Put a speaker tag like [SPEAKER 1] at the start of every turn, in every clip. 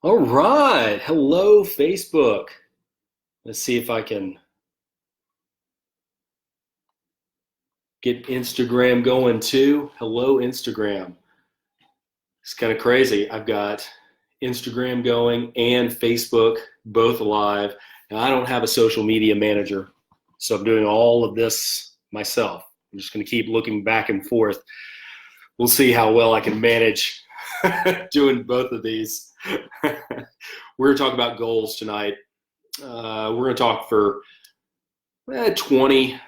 [SPEAKER 1] All right. Hello, Facebook. Let's see if I can get Instagram going too. Hello, Instagram. It's kind of crazy. I've got Instagram going and Facebook both live. Now, I don't have a social media manager, so I'm doing all of this myself. I'm just going to keep looking back and forth. We'll see how well I can manage doing both of these. We're going to talk about goals tonight. We're going to talk for 20,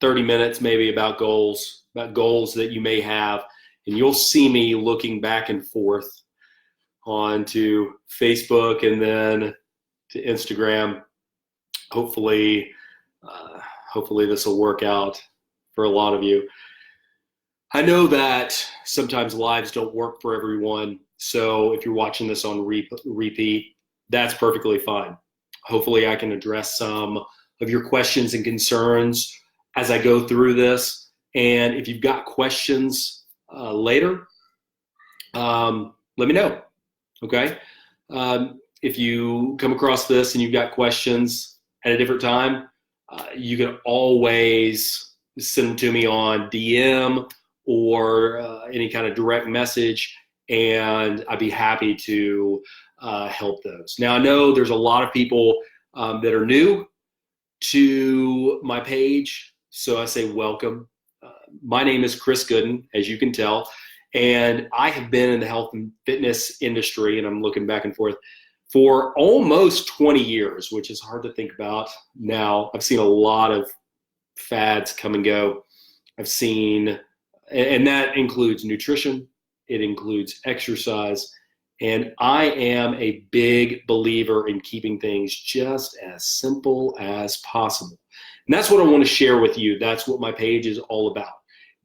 [SPEAKER 1] 30 minutes maybe about goals that you may have. And you'll see me looking back and forth onto Facebook and then to Instagram. Hopefully, hopefully this will work out for a lot of you. I know that sometimes lives don't work for everyone. So if you're watching this on repeat, that's perfectly fine. Hopefully I can address some of your questions and concerns as I go through this. And if you've got questions later, let me know, okay? If you come across this and you've got questions at a different time, you can always send them to me on DM or any kind of direct message, and I'd be happy to help those. Now, I know there's a lot of people that are new to my page, so I say welcome. My name is Chris Gooden, as you can tell, and I have been in the health and fitness industry, and I'm looking back and forth, for almost 20 years, which is hard to think about now. I've seen a lot of fads come and go. I've seen, and that includes nutrition, it includes exercise, and I am a big believer in keeping things just as simple as possible. And that's what I want to share with you. That's what my page is all about.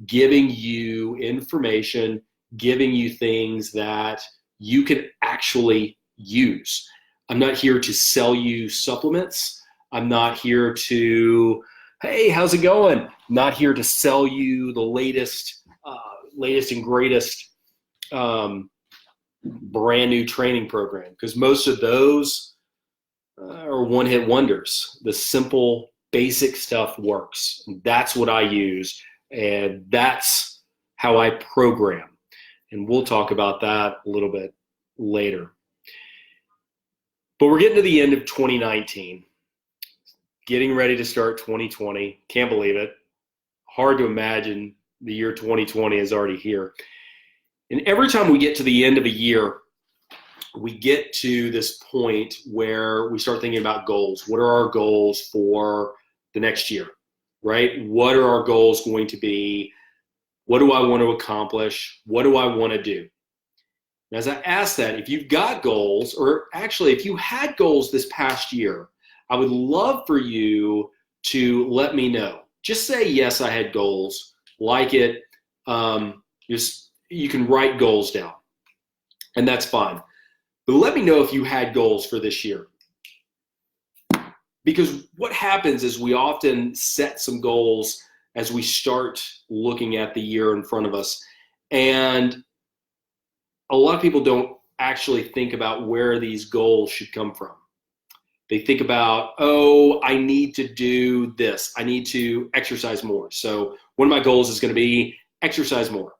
[SPEAKER 1] Giving you information, giving you things that you can actually use. I'm not here to sell you supplements. I'm not here to, hey, how's it going? I'm not here to sell you the latest and greatest brand new training program, because most of those are one-hit wonders. The simple, basic stuff works. That's what I use, and that's how I program. And we'll talk about that a little bit later. But we're getting to the end of 2019, getting ready to start 2020. Can't believe it. Hard to imagine the year 2020 is already here. And every time we get to the end of a year, we get to this point where we start thinking about goals. What are our goals for the next year, right? What are our goals going to be? What do I want to accomplish? What do I want to do? And as I ask that, if you've got goals, or actually if you had goals this past year, I would love for you to let me know. Just say, yes, I had goals, like it. You can write goals down, and that's fine. But let me know if you had goals for this year. Because what happens is we often set some goals as we start looking at the year in front of us. And a lot of people don't actually think about where these goals should come from. They think about, oh, I need to do this. I need to exercise more. So one of my goals is going to be exercise more.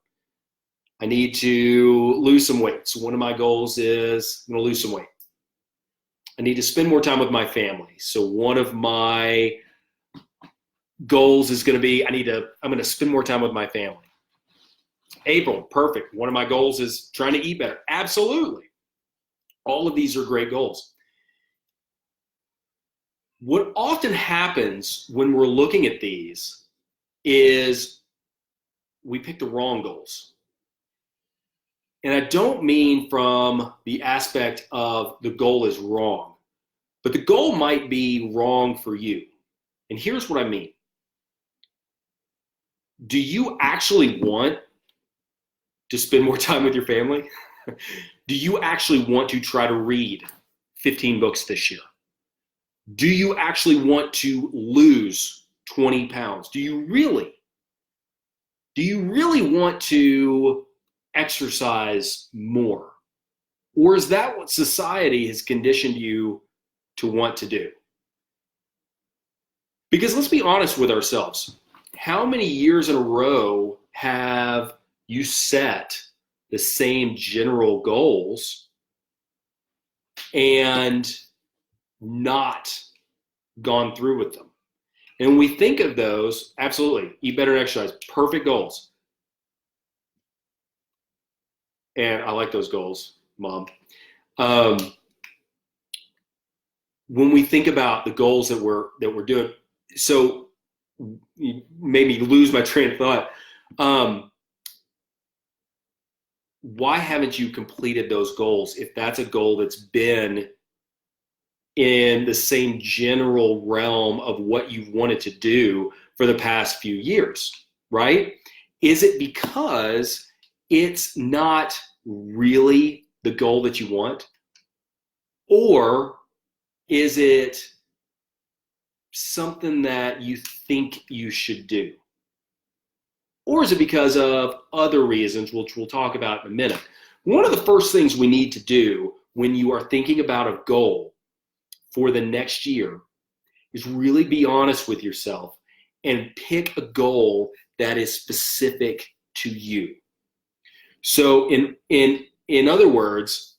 [SPEAKER 1] I need to lose some weight. So one of my goals is I'm going to lose some weight. I need to spend more time with my family. So one of my goals is going to be I'm going to spend more time with my family. April, perfect. One of my goals is trying to eat better. Absolutely. All of these are great goals. What often happens when we're looking at these is we pick the wrong goals. And I don't mean from the aspect of the goal is wrong, but the goal might be wrong for you. And here's what I mean. Do you actually want to spend more time with your family? Do you actually want to try to read 15 books this year? Do you actually want to lose 20 pounds? Do you really want to exercise more? Or is that what society has conditioned you to want to do? Because let's be honest with ourselves. How many years in a row have you set the same general goals and not gone through with them? And when we think of those, absolutely, eat better and exercise, perfect goals. And I like those goals, Mom. When we think about the goals that we're doing, so you made me lose my train of thought. Why haven't you completed those goals if that's a goal that's been in the same general realm of what you've wanted to do for the past few years, right? Is it because it's not really the goal that you want? Or is it something that you think you should do? Or is it because of other reasons, which we'll talk about in a minute? One of the first things we need to do when you are thinking about a goal for the next year is really be honest with yourself and pick a goal that is specific to you. So in other words,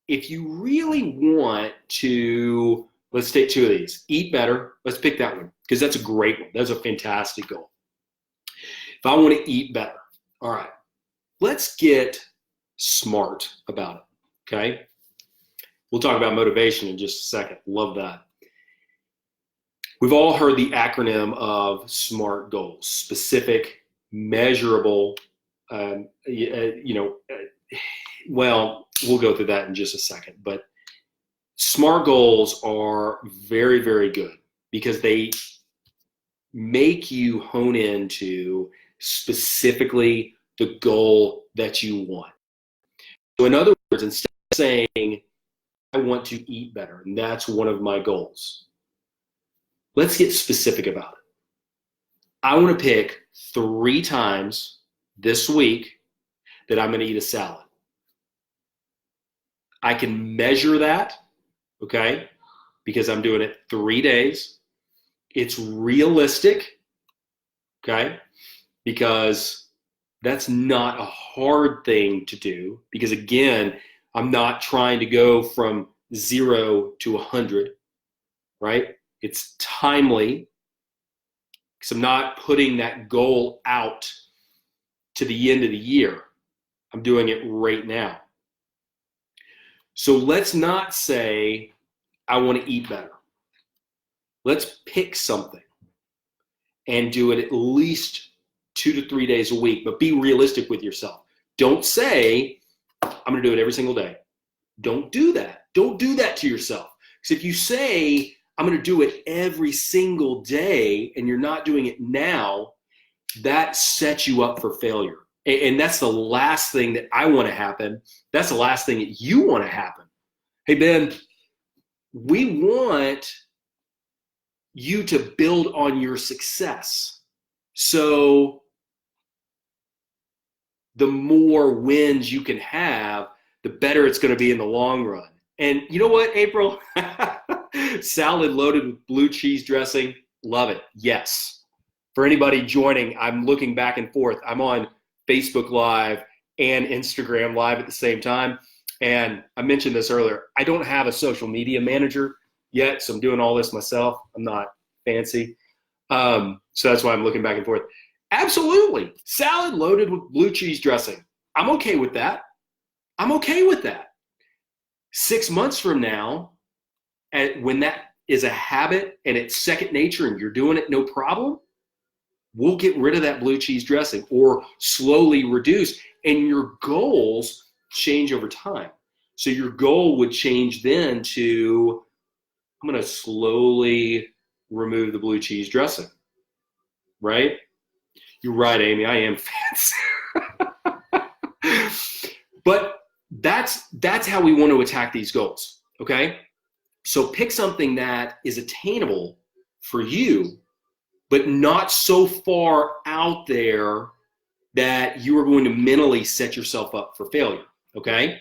[SPEAKER 1] if you really want to, let's take two of these, eat better, let's pick that one because that's a great one. That's a fantastic goal. If I want to eat better, all right, let's get smart about it, okay? We'll talk about motivation in just a second. Love that. We've all heard the acronym of SMART goals: specific, measurable, well, we'll go through that in just a second. But SMART goals are very, very good because they make you hone into specifically the goal that you want. So in other words, instead of saying, I want to eat better, and that's one of my goals, let's get specific about it. I want to pick 3 times this week that I'm going to eat a salad. I can measure that, okay, because I'm doing it 3 days. It's realistic, okay, because that's not a hard thing to do because, again, I'm not trying to go from 0 to 100, right? It's timely because I'm not putting that goal out to the end of the year. I'm doing it right now. So let's not say, I want to eat better. Let's pick something and do it at least 2 to 3 days a week, but be realistic with yourself. Don't say, I'm going to do it every single day. Don't do that. Don't do that to yourself. Because if you say, I'm going to do it every single day and you're not doing it now, that sets you up for failure. And that's the last thing that I want to happen. That's the last thing that you want to happen. Hey, Ben, we want you to build on your success. So the more wins you can have, the better it's going to be in the long run. And you know what, April? Salad loaded with blue cheese dressing. Love it. Yes. For anybody joining, I'm looking back and forth. I'm on Facebook Live and Instagram Live at the same time. And I mentioned this earlier. I don't have a social media manager yet, so I'm doing all this myself. I'm not fancy. So that's why I'm looking back and forth. Absolutely. Salad loaded with blue cheese dressing. I'm okay with that. I'm okay with that. 6 months from now, when that is a habit and it's second nature and you're doing it no problem, we'll get rid of that blue cheese dressing or slowly reduce, and your goals change over time. So your goal would change then to, I'm going to slowly remove the blue cheese dressing, right? You're right, Amy, I am fancy. But that's how we want to attack these goals, okay? So pick something that is attainable for you, but not so far out there that you are going to mentally set yourself up for failure, okay?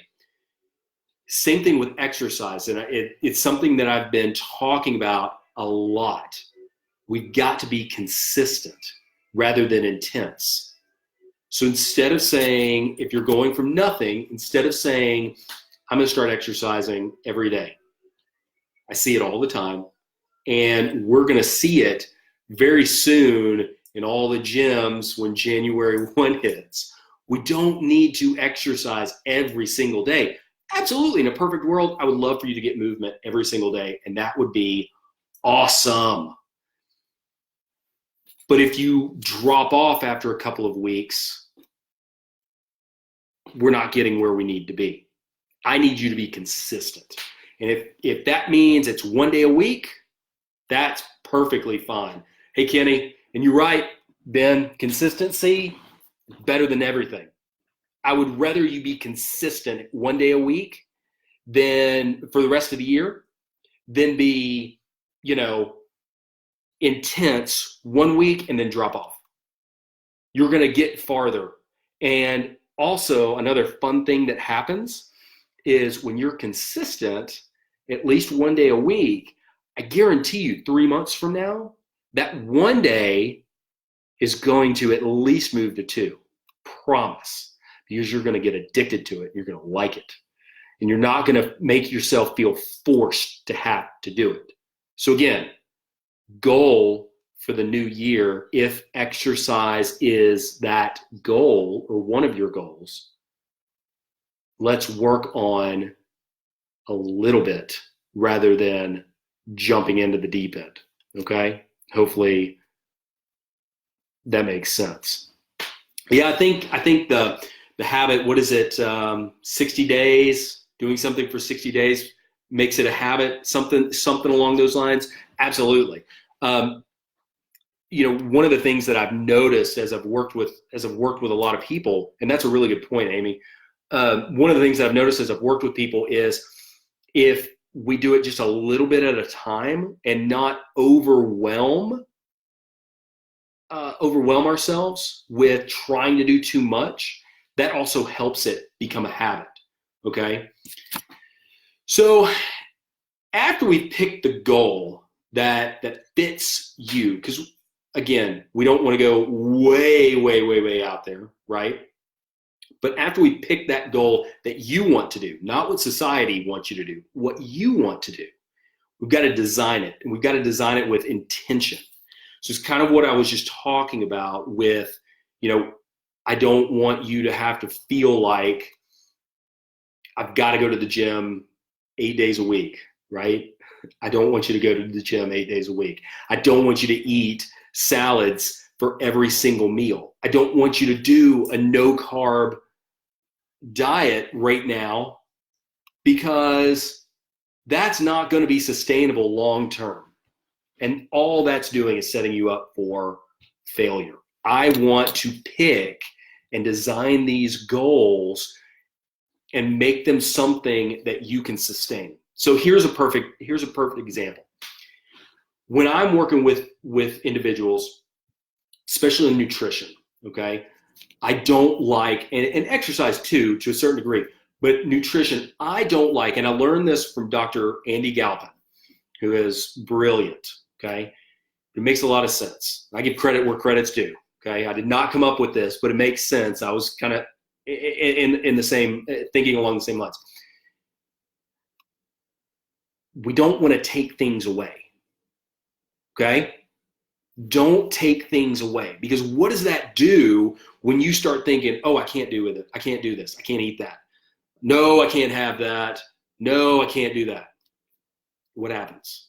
[SPEAKER 1] Same thing with exercise. And it's something that I've been talking about a lot. We've got to be consistent rather than intense. So instead of saying, if you're going from nothing, instead of saying, I'm going to start exercising every day. I see it all the time. And we're going to see it very soon in all the gyms when January 1 hits. We don't need to exercise every single day. Absolutely, in a perfect world, I would love for you to get movement every single day, and that would be awesome. But if you drop off after a couple of weeks, we're not getting where we need to be. I need you to be consistent. And if that means it's 1 day a week, that's perfectly fine. Hey, Kenny, and you're right, Ben, consistency, better than everything. I would rather you be consistent 1 day a week than for the rest of the year than be, intense 1 week and then drop off. You're going to get farther. And also another fun thing that happens is when you're consistent, at least 1 day a week, I guarantee you 3 months from now, that 1 day is going to at least move to 2. Promise. Because you're going to get addicted to it. You're going to like it. And you're not going to make yourself feel forced to have to do it. So again, goal for the new year, if exercise is that goal or one of your goals, let's work on a little bit rather than jumping into the deep end. Okay? Hopefully that makes sense. Yeah, I think the habit, what is it, 60 days, doing something for 60 days makes it a habit, something along those lines? Absolutely. One of the things that I've noticed as I've worked with a lot of people, and that's a really good point, Amy. One of the things that I've noticed as I've worked with people is if we do it just a little bit at a time and not overwhelm ourselves with trying to do too much, that also helps it become a habit, okay? So after we've picked the goal that fits you, because again, we don't want to go way out there, right? But after we pick that goal that you want to do, not what society wants you to do, what you want to do, we've got to design it, and we've got to design it with intention. So it's kind of what I was just talking about with, I don't want you to have to feel like I've got to go to the gym 8 days a week, right? I don't want you to go to the gym 8 days a week. I don't want you to eat salads for every single meal. I don't want you to do a no carb diet right now because that's not going to be sustainable long term. And all that's doing is setting you up for failure. I want to pick and design these goals and make them something that you can sustain. So here's a perfect example. When I'm working with individuals, especially in nutrition, okay, I don't like, and exercise too, to a certain degree, but nutrition, I don't like, and I learned this from Dr. Andy Galpin, who is brilliant, okay? It makes a lot of sense. I give credit where credit's due, okay? I did not come up with this, but it makes sense. I was kind of in the same, thinking along the same lines. We don't want to take things away, okay? Don't take things away, because what does that do when you start thinking, oh, I can't do it. I can't do this. I can't eat that. No, I can't have that. No, I can't do that. What happens?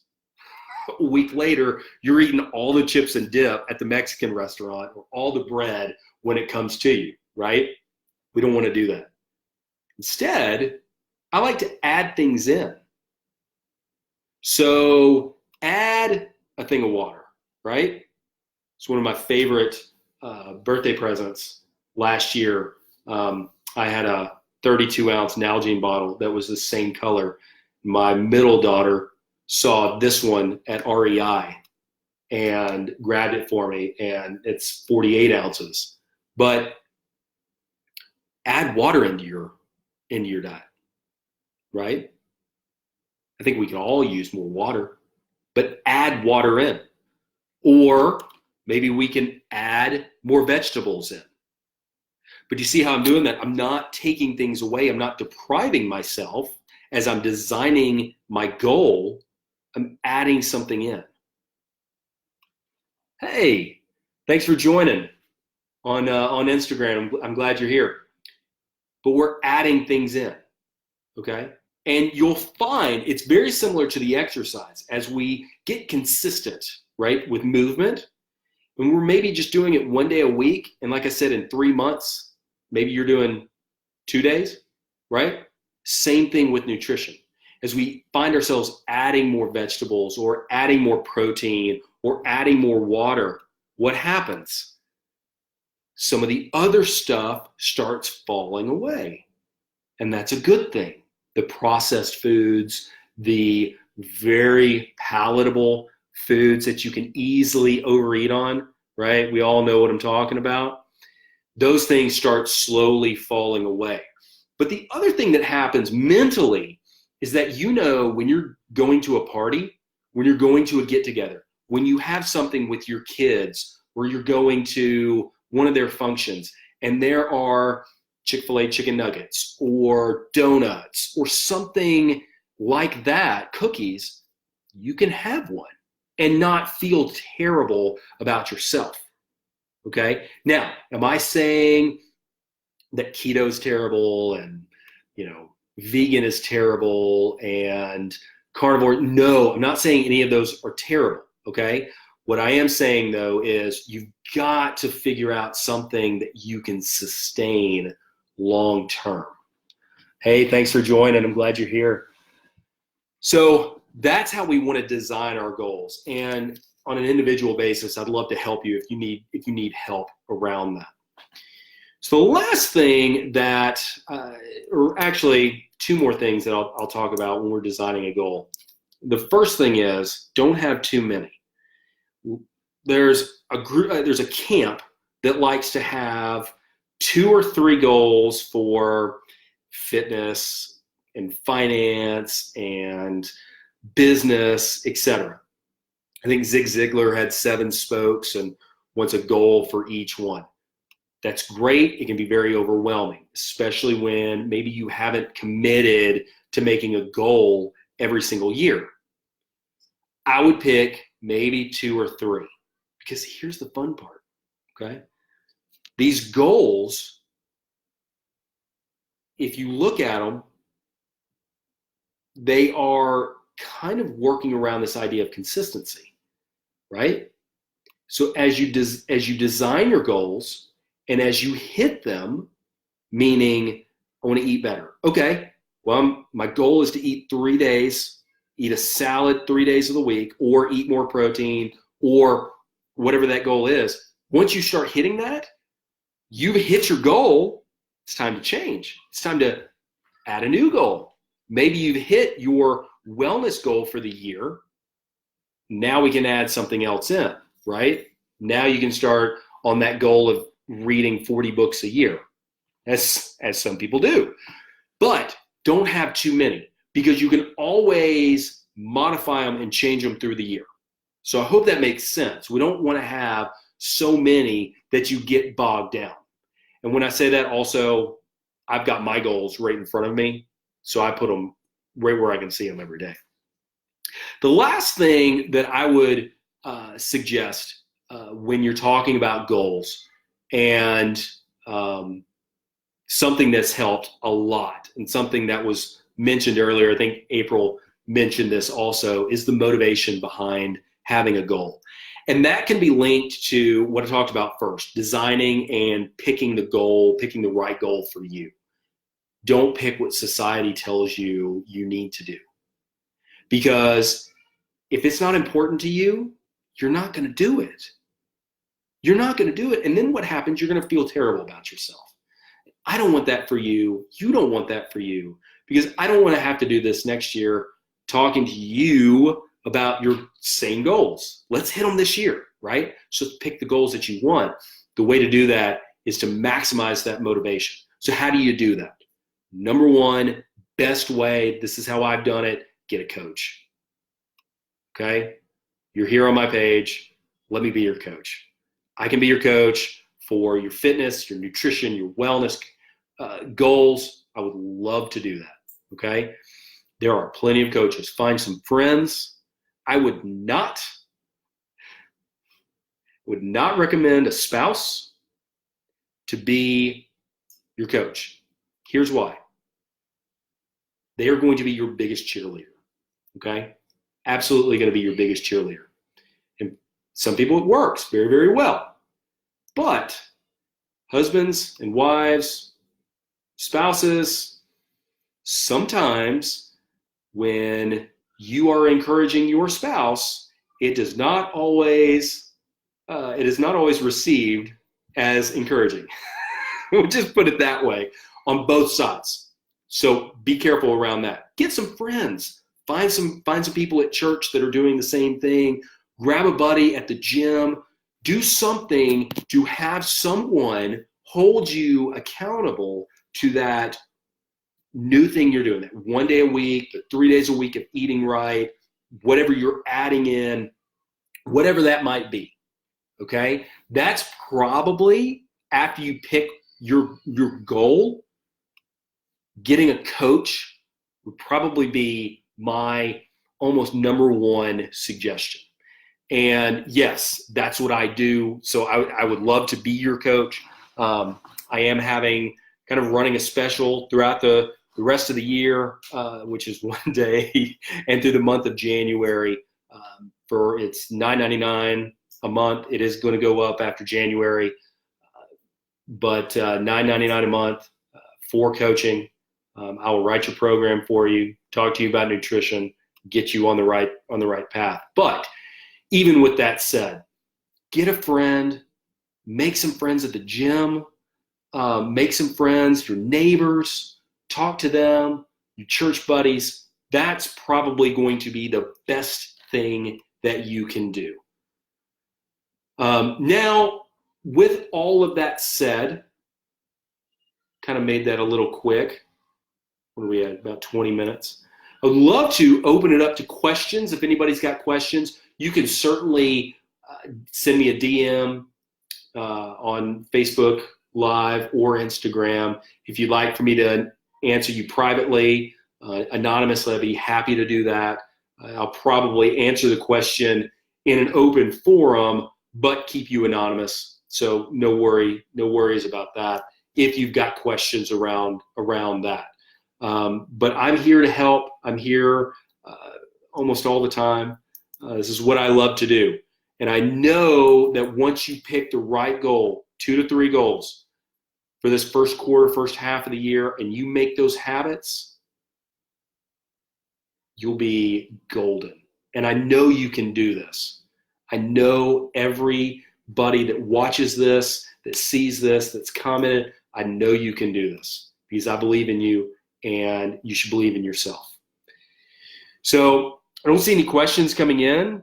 [SPEAKER 1] A week later, you're eating all the chips and dip at the Mexican restaurant or all the bread when it comes to you, right? We don't want to do that. Instead, I like to add things in. So add a thing of water, right? It's one of my favorite birthday presents. Last year, I had a 32-ounce Nalgene bottle that was the same color. My middle daughter saw this one at REI and grabbed it for me, and it's 48 ounces. But add water into your diet, right? I think we can all use more water, but add water in. Or maybe we can add more vegetables in. But you see how I'm doing that? I'm not taking things away. I'm not depriving myself as I'm designing my goal. I'm adding something in. Hey, thanks for joining on Instagram. I'm glad you're here. But we're adding things in, okay? And you'll find it's very similar to the exercise. As we get consistent, right, with movement, and we're maybe just doing it one day a week, and like I said, in 3 months, maybe you're doing 2 days, right? Same thing with nutrition. As we find ourselves adding more vegetables or adding more protein or adding more water, what happens? Some of the other stuff starts falling away. And that's a good thing. The processed foods, the very palatable foods that you can easily overeat on, right? We all know what I'm talking about. Those things start slowly falling away. But the other thing that happens mentally is that when you're going to a party, when you're going to a get-together, when you have something with your kids, or you're going to one of their functions, and there are Chick-fil-A chicken nuggets or donuts or something like that, cookies, you can have one and not feel terrible about yourself. Okay? Now, am I saying that keto is terrible and, vegan is terrible and carnivore? No, I'm not saying any of those are terrible. Okay? What I am saying, though, is you've got to figure out something that you can sustain long term. Hey, thanks for joining. I'm glad you're here. So that's how we want to design our goals. And on an individual basis, I'd love to help you if you need help around that. So the last thing that, or actually 2 more things that I'll talk about when we're designing a goal. The first thing is don't have too many. There's a camp that likes to have 2 or 3 goals for fitness and finance and business, etc. I think Zig Ziglar had 7 spokes and wants a goal for each one. That's great. It can be very overwhelming, especially when maybe you haven't committed to making a goal every single year. I would pick maybe 2 or 3, because here's the fun part, okay? These goals, if you look at them, they are kind of working around this idea of consistency, right? So as you design your goals and as you hit them, meaning I want to eat better. Okay, well, my goal is to eat 3 days, eat a salad 3 days of the week, or eat more protein, or whatever that goal is. Once you start hitting that, you've hit your goal. It's time to change. It's time to add a new goal. Maybe you've hit your wellness goal for the year. Now we can add something else in, right? Now you can start on that goal of reading 40 books a year, as some people do. But don't have too many, because you can always modify them and change them through the year. So I hope that makes sense. We don't want to have so many that you get bogged down. And when I say that, also, I've got my goals right in front of me, so I put them right where I can see them every day. The last thing that I would suggest when you're talking about goals, and something that's helped a lot, and something that was mentioned earlier, I think April mentioned this also, is the motivation behind having a goal. And that can be linked to what I talked about first, designing and picking the goal, picking the right goal for you. Don't pick what society tells you you need to do. Because if it's not important to you, you're not going to do it. You're not going to do it. And then what happens? You're going to feel terrible about yourself. I don't want that for you. You don't want that for you. Because I don't want to have to do this next year talking to you about your same goals. Let's hit them this year, right? So pick the goals that you want. The way to do that is to maximize that motivation. So how do you do that? Number one, best way, this is how I've done it, get a coach. Okay? You're here on my page. Let me be your coach. I can be your coach for your fitness, your nutrition, your wellness goals. I would love to do that. Okay? There are plenty of coaches. Find some friends. I would not recommend a spouse to be your coach. Here's why. They are going to be your biggest cheerleader. Okay? Absolutely going to be your biggest cheerleader. And some people it works very, very well. But husbands and wives, spouses, sometimes when you are encouraging your spouse, it is not always received as encouraging. We'll just put it that way on both sides. So be careful around that. Get some friends. Find some people at church that are doing the same thing. Grab a buddy at the gym. Do something to have someone hold you accountable to that new thing you're doing. That 1 day a week, the 3 days a week of eating right, whatever you're adding in, whatever that might be. Okay? That's probably, after you pick your goal, getting a coach would probably be my almost number one suggestion. And yes, that's what I do. So I would love to be your coach. I am kind of running a special throughout the rest of the year, which is 1 day, and through the month of January. For it's $9.99 a month. It is going to go up after January, but $9.99 a month for coaching. I will write your program for you, talk to you about nutrition, get you on the right path. But even with that said, get a friend, make some friends at the gym, make some friends, your neighbors, talk to them, your church buddies. That's probably going to be the best thing that you can do. Now, with all of that said, kind of made that a little quick. What are we at? About 20 minutes. I would love to open it up to questions. If anybody's got questions, you can certainly send me a DM on Facebook Live or Instagram. If you'd like for me to answer you privately, anonymously, I'd be happy to do that. I'll probably answer the question in an open forum, but keep you anonymous. So no worries about that if you've got questions around that. But I'm here to help. I'm here almost all the time. This is what I love to do. And I know that once you pick the right goal, 2 to 3 goals for this first quarter, first half of the year, and you make those habits, you'll be golden. And I know you can do this. I know everybody that watches this, that sees this, that's commented, I know you can do this because I believe in you. And you should believe in yourself. So I don't see any questions coming in,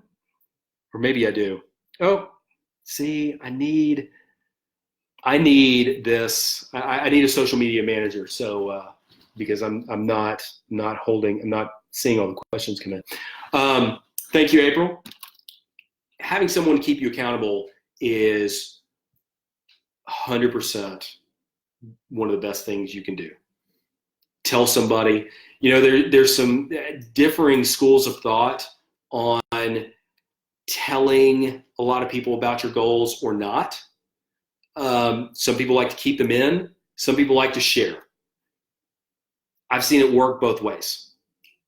[SPEAKER 1] or maybe I do. Oh, see, I need this. I need a social media manager. So because I'm not seeing all the questions come in. Thank you, April. Having someone keep you accountable is 100% one of the best things you can do. Tell somebody. There's some differing schools of thought on telling a lot of people about your goals or not. Some people like to keep them in. Some people like to share. I've seen it work both ways.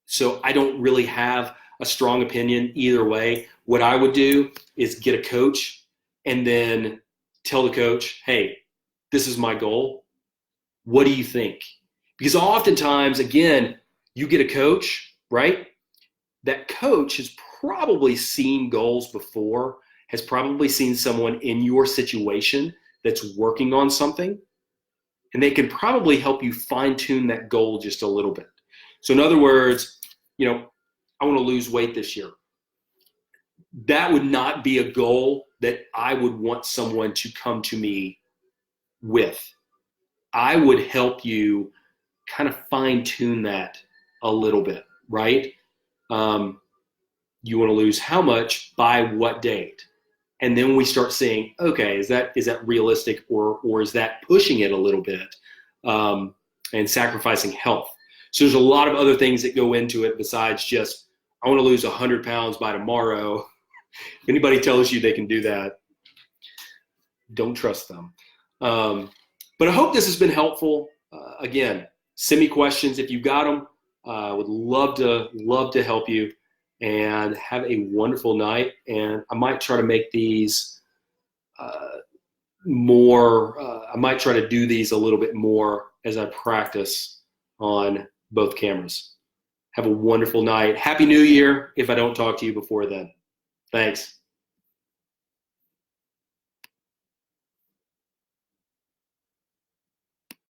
[SPEAKER 1] So I don't really have a strong opinion either way. What I would do is get a coach and then tell the coach, hey, this is my goal. What do you think? Because oftentimes, again, you get a coach, right? That coach has probably seen goals before, has probably seen someone in your situation that's working on something, and they can probably help you fine-tune that goal just a little bit. So in other words, I want to lose weight this year. That would not be a goal that I would want someone to come to me with. I would help you kind of fine tune that a little bit, right? You want to lose how much by what date? And then we start saying, okay, is that realistic, or is that pushing it a little bit, and sacrificing health? So there's a lot of other things that go into it besides just, I want to lose 100 pounds by tomorrow. If anybody tells you they can do that, don't trust them. But I hope this has been helpful. Again, send me questions if you've got them. I would love to help you, and have a wonderful night. And I might try to make these more, I might try to do these a little bit more as I practice on both cameras. Have a wonderful night. Happy New Year if I don't talk to you before then. Thanks.